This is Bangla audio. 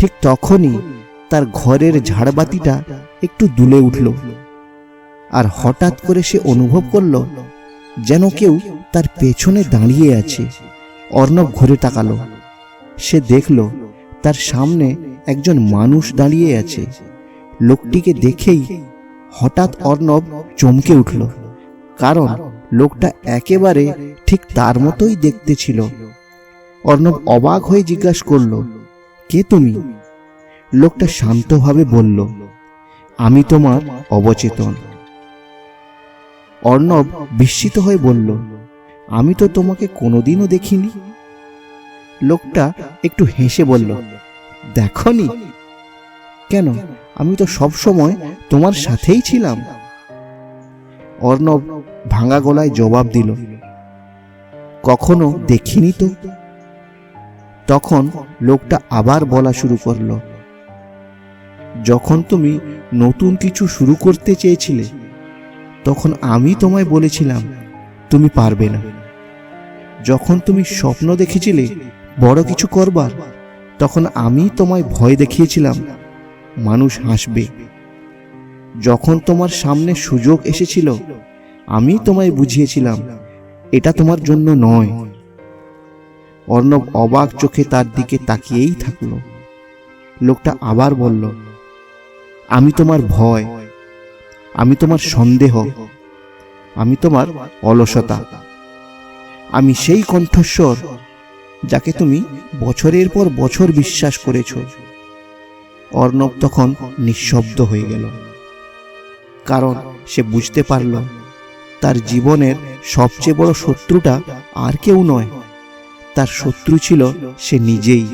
ঠিক তখনই তার ঘরের ঝাড়বাতিটা একটু দুলে উঠল, আর হঠাৎ করে সে অনুভব করল যেন কেউ তার পেছনে দাঁড়িয়ে আছে। অর্ণব ঘুরে তাকালো। সে দেখল তার সামনে একজন মানুষ দাঁড়িয়ে আছে। লোকটিকে দেখেই হঠাৎ অর্ণব চমকে উঠল, কারণ লোকটা একেবারে ঠিক তার মতোই দেখতে ছিল। অর্ণব অবাক হয়ে জিজ্ঞাসা করল, কে তুমি? লোকটা শান্তভাবে বলল, আমি তোমার অবচেতন। অর্ণব বিস্মিত হয়ে বলল, আমি তো তোমাকে কোনোদিনও দেখিনি। লোকটা একটু হেসে বলল, দেখনি? কেন, আমি তো সব সময় তোমার সাথেই ছিলাম। অর্ণব ভাঙা গলায় জবাব দিল, কখনো দেখিনি তো। তখন লোকটা আবার বলা শুরু করল, যখন তুমি নতুন কিছু শুরু করতে চেয়েছিলে, তখন আমি তোমায় বলেছিলাম তুমি পারবে না। যখন তুমি স্বপ্ন দেখেছিলে বড় কিছু করবার, তখন আমি তোমায় ভয় দেখিয়েছিলাম মানুষ হাসবে। যখন তোমার সামনে সুযোগ এসেছিল, আমি তোমায় বুঝিয়েছিলাম এটা তোমার জন্য নয়। অর্ণব অবাক চোখে তার দিকে তাকিয়েই থাকলো। লোকটা আবার বলল, আমি তোমার ভয়, আমি তোমার সন্দেহ, আমি তোমার অলসতা, আমি সেই কণ্ঠস্বর যাকে তুমি বছরের পর বছর বিশ্বাস করেছ। অর্ণব তখন নিঃশব্দ হয়ে গেল, কারণ সে বুঝতে পারল তার জীবনের সবচেয়ে বড় শত্রুটা আর কেউ নয়, তার শত্রু ছিল সে নিজেই।